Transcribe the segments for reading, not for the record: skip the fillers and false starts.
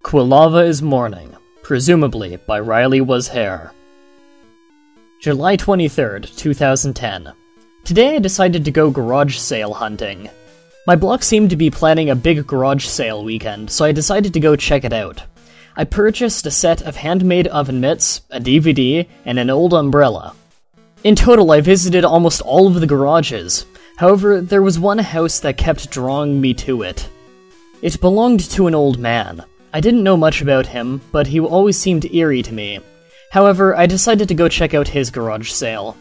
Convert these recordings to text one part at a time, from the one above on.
Quilava is Mourning, presumably by Riley Was Hair. July 23rd, 2010. Today I decided to go garage sale hunting. My block seemed to be planning a big garage sale weekend, so I decided to go check it out. I purchased a set of handmade oven mitts, a DVD, and an old umbrella. In total, I visited almost all of the garages. However, there was one house that kept drawing me to it. It belonged to an old man. I didn't know much about him, but he always seemed eerie to me. However, I decided to go check out his garage sale.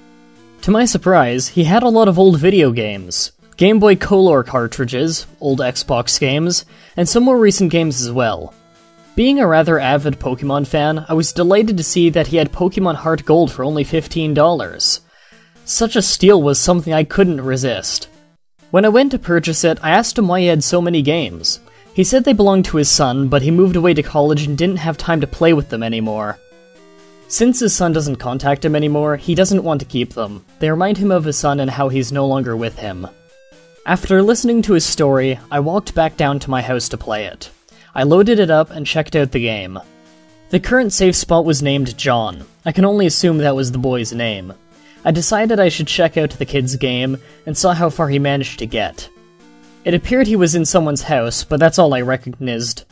To my surprise, he had a lot of old video games. Game Boy Color cartridges, old Xbox games, and some more recent games as well. Being a rather avid Pokémon fan, I was delighted to see that he had Pokémon Heart Gold for only $15. Such a steal was something I couldn't resist. When I went to purchase it, I asked him why he had so many games. He said they belonged to his son, but he moved away to college and didn't have time to play with them anymore. Since his son doesn't contact him anymore, he doesn't want to keep them. They remind him of his son and how he's no longer with him. After listening to his story, I walked back down to my house to play it. I loaded it up and checked out the game. The current save spot was named John. I can only assume that was the boy's name. I decided I should check out the kid's game, and saw how far he managed to get. It appeared he was in someone's house, but that's all I recognized.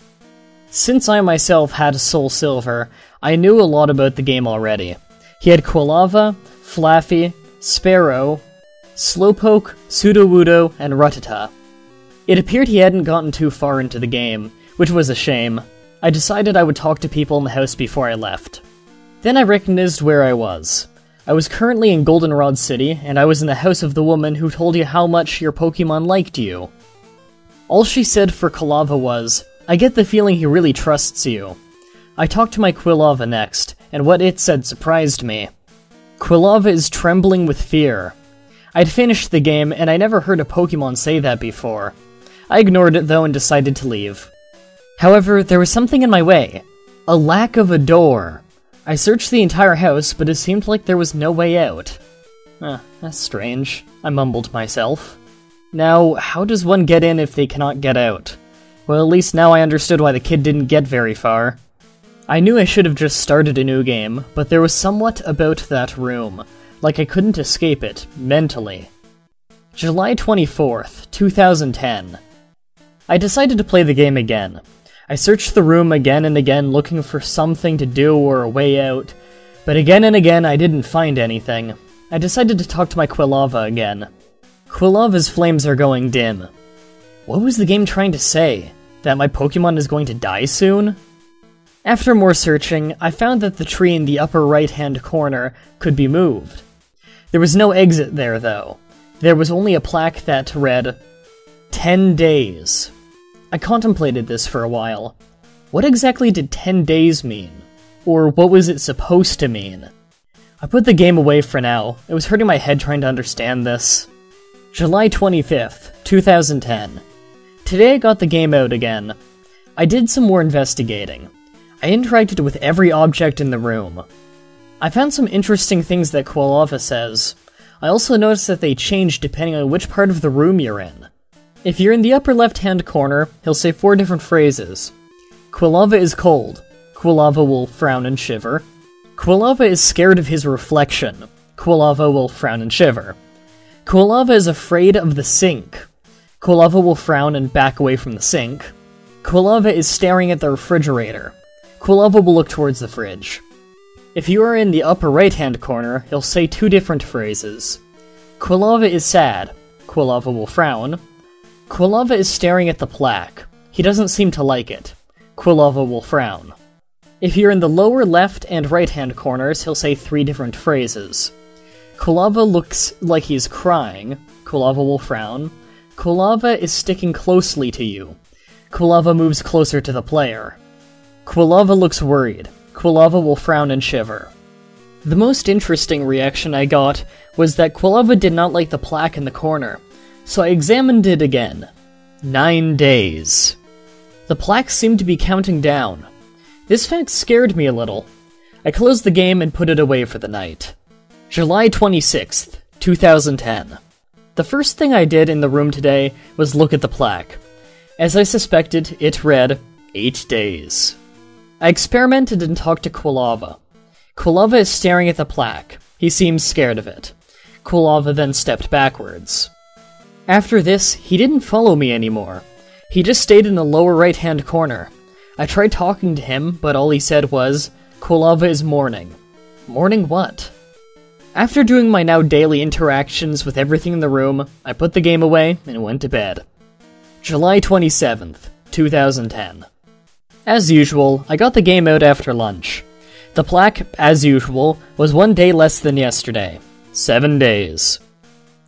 Since I myself had Soul Silver, I knew a lot about the game already. He had Quilava, Flaffy, Sparrow, Slowpoke, Sudowoodo, and Rattata. It appeared he hadn't gotten too far into the game, which was a shame. I decided I would talk to people in the house before I left. Then I recognized where I was. I was currently in Goldenrod City, and I was in the house of the woman who told you how much your Pokemon liked you. All she said for Quilava was, "I get the feeling he really trusts you." I talked to my Quilava next, and what it said surprised me. Quilava is trembling with fear. I'd finished the game, and I never heard a Pokemon say that before. I ignored it though and decided to leave. However, there was something in my way. A lack of a door. I searched the entire house, but it seemed like there was no way out. That's strange, I mumbled to myself. Now, how does one get in if they cannot get out? Well, at least now I understood why the kid didn't get very far. I knew I should have just started a new game, but there was somewhat about that room, like I couldn't escape it, mentally. July 24th, 2010. I decided to play the game again. I searched the room again and again looking for something to do or a way out, but again and again I didn't find anything. I decided to talk to my Quilava again. Quilava's flames are going dim. What was the game trying to say? That my Pokemon is going to die soon? After more searching, I found that the tree in the upper right-hand corner could be moved. There was no exit there, though. There was only a plaque that read, 10 days. I contemplated this for a while. What exactly did 10 days mean? Or what was it supposed to mean? I put the game away for now. It was hurting my head trying to understand this. July 25th, 2010. Today I got the game out again. I did some more investigating. I interacted with every object in the room. I found some interesting things that Quilava says. I also noticed that they change depending on which part of the room you're in. If you're in the upper left-hand corner, he'll say 4 different phrases. Quilava is cold. Quilava will frown and shiver. Quilava is scared of his reflection. Quilava will frown and shiver. Quilava is afraid of the sink. Quilava will frown and back away from the sink. Quilava is staring at the refrigerator. Quilava will look towards the fridge. If you are in the upper right-hand corner, he'll say 2 different phrases. Quilava is sad. Quilava will frown. Quilava is staring at the plaque. He doesn't seem to like it. Quilava will frown. If you're in the lower left and right-hand corners, he'll say 3 different phrases. Quilava looks like he's crying. Quilava will frown. Quilava is sticking closely to you. Quilava moves closer to the player. Quilava looks worried. Quilava will frown and shiver. The most interesting reaction I got was that Quilava did not like the plaque in the corner, so I examined it again. 9 days. The plaque seemed to be counting down. This fact scared me a little. I closed the game and put it away for the night. July 26th, 2010. The first thing I did in the room today was look at the plaque. As I suspected, it read, 8 days. I experimented and talked to Quilava. Quilava is staring at the plaque. He seems scared of it. Quilava then stepped backwards. After this, he didn't follow me anymore. He just stayed in the lower right-hand corner. I tried talking to him, but all he said was, "Quilava is mourning." Mourning what? After doing my now daily interactions with everything in the room, I put the game away and went to bed. July 27th, 2010. As usual, I got the game out after lunch. The plaque, as usual, was 1 day less than yesterday. 7 days.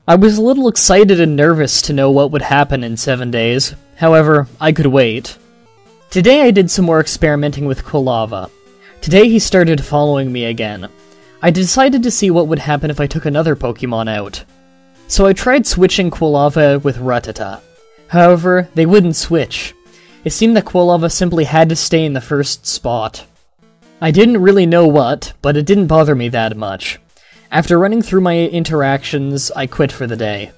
I was a little excited and nervous to know what would happen in 7 days. However, I could wait. Today I did some more experimenting with Quilava. Today he started following me again. I decided to see what would happen if I took another Pokemon out. So I tried switching Quilava with Rattata. However, they wouldn't switch. It seemed that Quilava simply had to stay in the first spot. I didn't really know what, but it didn't bother me that much. After running through my interactions, I quit for the day.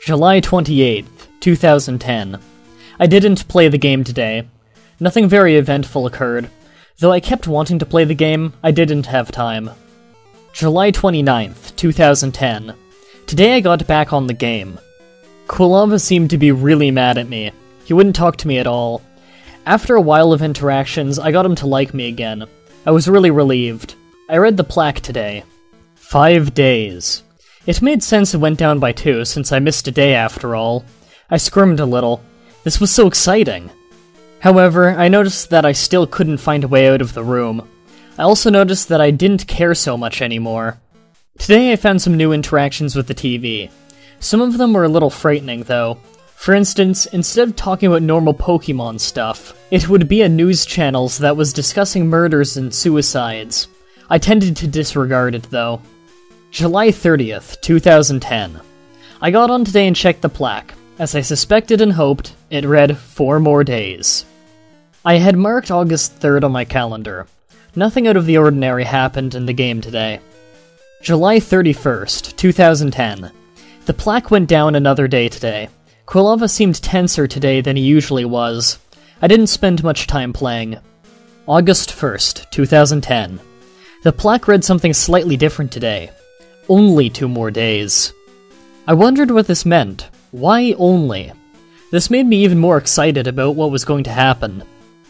July 28th, 2010. I didn't play the game today. Nothing very eventful occurred. Though I kept wanting to play the game, I didn't have time. July 29th, 2010. Today I got back on the game. Quilava seemed to be really mad at me. He wouldn't talk to me at all. After a while of interactions, I got him to like me again. I was really relieved. I read the plaque today. 5 days. It made sense it went down by 2, since I missed a day after all. I squirmed a little. This was so exciting. However, I noticed that I still couldn't find a way out of the room. I also noticed that I didn't care so much anymore. Today I found some new interactions with the TV. Some of them were a little frightening, though. For instance, instead of talking about normal Pokémon stuff, it would be a news channel that was discussing murders and suicides. I tended to disregard it, though. July 30th, 2010. I got on today and checked the plaque. As I suspected and hoped, it read 4 more days. I had marked August 3rd on my calendar. Nothing out of the ordinary happened in the game today. July 31st, 2010. The plaque went down another day today. Quilava seemed tenser today than he usually was. I didn't spend much time playing. August 1st, 2010. The plaque read something slightly different today. Only 2 more days. I wondered what this meant. Why only? This made me even more excited about what was going to happen.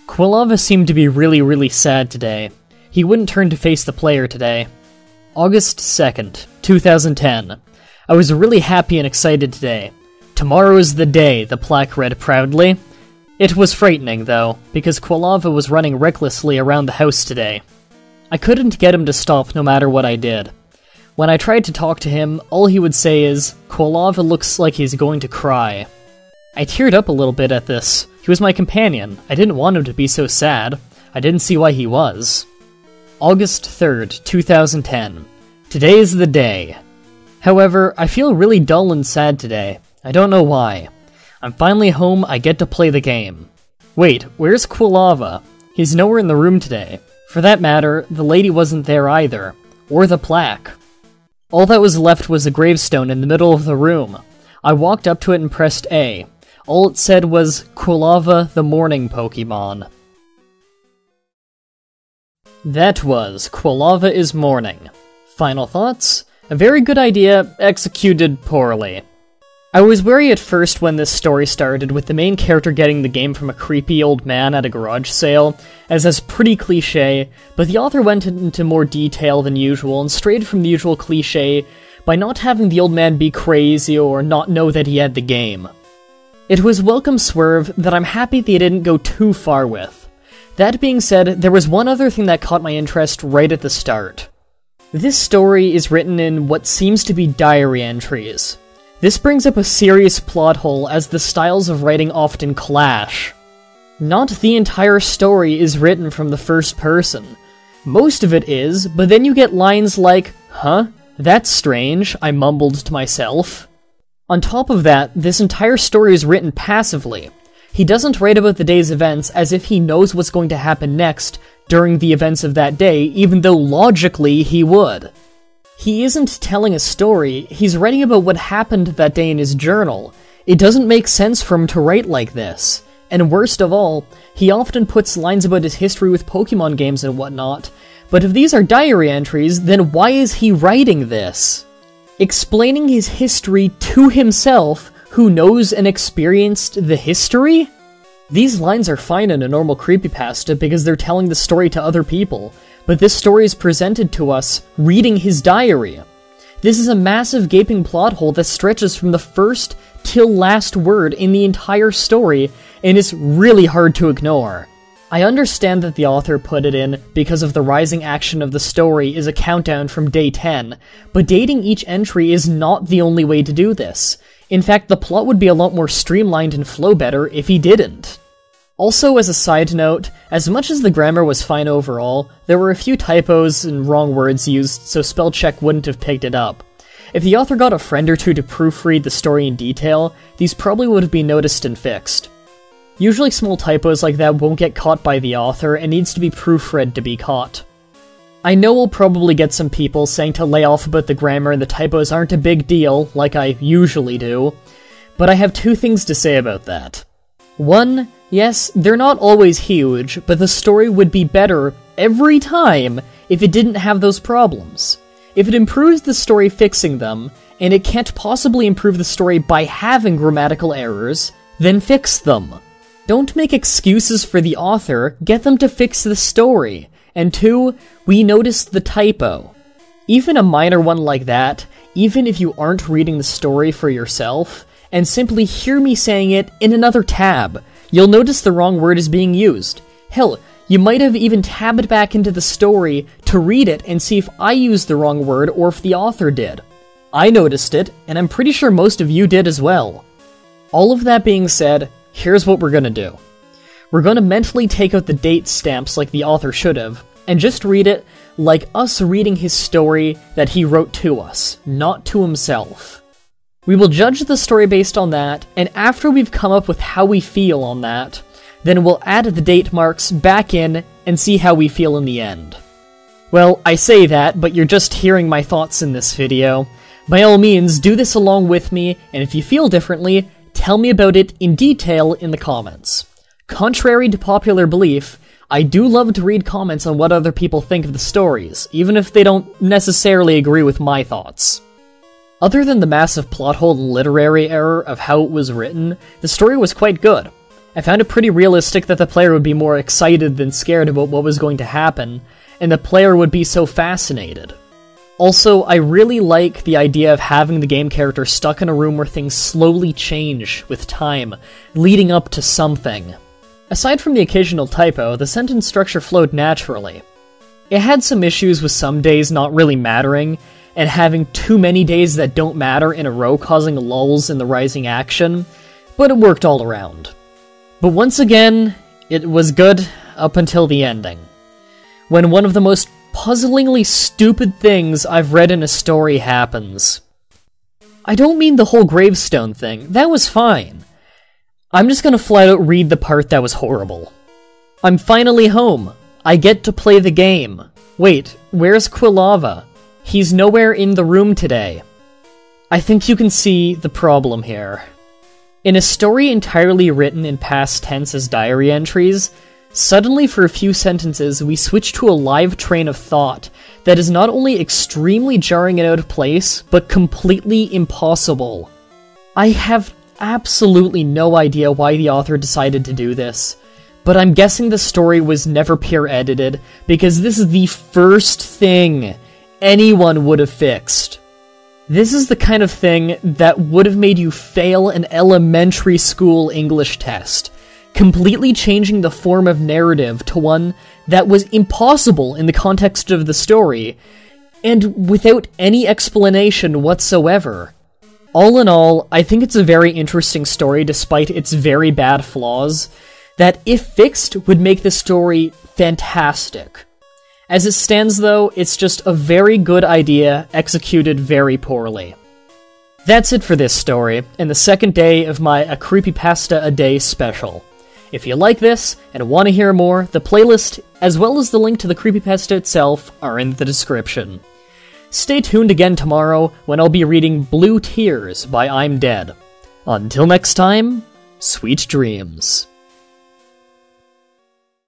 Quilava seemed to be really sad today. He wouldn't turn to face the player today. August 2nd, 2010. I was really happy and excited today. Tomorrow is the day, the plaque read proudly. It was frightening, though, because Quilava was running recklessly around the house today. I couldn't get him to stop no matter what I did. When I tried to talk to him, all he would say is, "Quilava looks like he's going to cry." I teared up a little bit at this. He was my companion. I didn't want him to be so sad. I didn't see why he was. August 3rd, 2010. Today is the day. However, I feel really dull and sad today. I don't know why. I'm finally home, I get to play the game. Wait, where's Quilava? He's nowhere in the room today. For that matter, the lady wasn't there either. Or the plaque. All that was left was a gravestone in the middle of the room. I walked up to it and pressed A. All it said was, Quilava the Mourning Pokemon. That was Quilava is Mourning. Final thoughts? A very good idea, executed poorly. I was wary at first when this story started, with the main character getting the game from a creepy old man at a garage sale, as that's pretty cliché, but the author went into more detail than usual and strayed from the usual cliché by not having the old man be crazy or not know that he had the game. It was a welcome swerve that I'm happy they didn't go too far with. That being said, there was one other thing that caught my interest right at the start. This story is written in what seems to be diary entries. This brings up a serious plot hole as the styles of writing often clash. Not the entire story is written from the first person. Most of it is, but then you get lines like, "Huh? That's strange," I mumbled to myself. On top of that, this entire story is written passively. He doesn't write about the day's events as if he knows what's going to happen next during the events of that day, even though logically he would. He isn't telling a story, he's writing about what happened that day in his journal. It doesn't make sense for him to write like this. And worst of all, he often puts lines about his history with Pokémon games and whatnot, but if these are diary entries, then why is he writing this? Explaining his history to himself, who knows and experienced the history? These lines are fine in a normal creepypasta because they're telling the story to other people, but this story is presented to us reading his diary. This is a massive gaping plot hole that stretches from the first till last word in the entire story, and is really hard to ignore. I understand that the author put it in because of the rising action of the story is a countdown from day 10, but dating each entry is not the only way to do this. In fact, the plot would be a lot more streamlined and flow better if he didn't. Also, as a side note, as much as the grammar was fine overall, there were a few typos and wrong words used, so spell check wouldn't have picked it up. If the author got a friend or two to proofread the story in detail, these probably would have been noticed and fixed. Usually small typos like that won't get caught by the author and needs to be proofread to be caught. I know we'll probably get some people saying to lay off about the grammar and the typos aren't a big deal, like I usually do, but I have two things to say about that. One, yes, they're not always huge, but the story would be better every time if it didn't have those problems. If it improves the story fixing them, and it can't possibly improve the story by having grammatical errors, then fix them. Don't make excuses for the author, get them to fix the story. And two, we noticed the typo. Even a minor one like that, even if you aren't reading the story for yourself, and simply hear me saying it in another tab, you'll notice the wrong word is being used. Hell, you might have even tabbed back into the story to read it and see if I used the wrong word or if the author did. I noticed it, and I'm pretty sure most of you did as well. All of that being said, here's what we're gonna do. We're gonna mentally take out the date stamps like the author should have, and just read it like us reading his story that he wrote to us, not to himself. We will judge the story based on that, and after we've come up with how we feel on that, then we'll add the date marks back in and see how we feel in the end. Well, I say that, but you're just hearing my thoughts in this video. By all means, do this along with me, and if you feel differently, tell me about it in detail in the comments. Contrary to popular belief, I do love to read comments on what other people think of the stories, even if they don't necessarily agree with my thoughts. Other than the massive plot hole and literary error of how it was written, the story was quite good. I found it pretty realistic that the player would be more excited than scared about what was going to happen, and the player would be so fascinated. Also, I really like the idea of having the game character stuck in a room where things slowly change with time, leading up to something. Aside from the occasional typo, the sentence structure flowed naturally. It had some issues with some days not really mattering, and having too many days that don't matter in a row causing lulls in the rising action, but it worked all around. But once again, it was good up until the ending, when one of the most puzzlingly stupid things I've read in a story happens. I don't mean the whole gravestone thing, that was fine. I'm just gonna flat out read the part that was horrible. I'm finally home. I get to play the game. Wait, where's Quilava? He's nowhere in the room today. I think you can see the problem here. In a story entirely written in past tense as diary entries, suddenly for a few sentences we switch to a live train of thought that is not only extremely jarring and out of place, but completely impossible. I have absolutely no idea why the author decided to do this, but I'm guessing the story was never peer edited, because this is the first thing anyone would have fixed. This is the kind of thing that would have made you fail an elementary school English test, completely changing the form of narrative to one that was impossible in the context of the story, and without any explanation whatsoever. All in all, I think it's a very interesting story despite its very bad flaws, that if fixed would make the story fantastic. As it stands though, it's just a very good idea executed very poorly. That's it for this story, and the second day of my A Creepypasta a Day special. If you like this, and want to hear more, the playlist, as well as the link to the creepypasta itself, are in the description. Stay tuned again tomorrow, when I'll be reading Blue Tears by I'm Dead. Until next time, sweet dreams.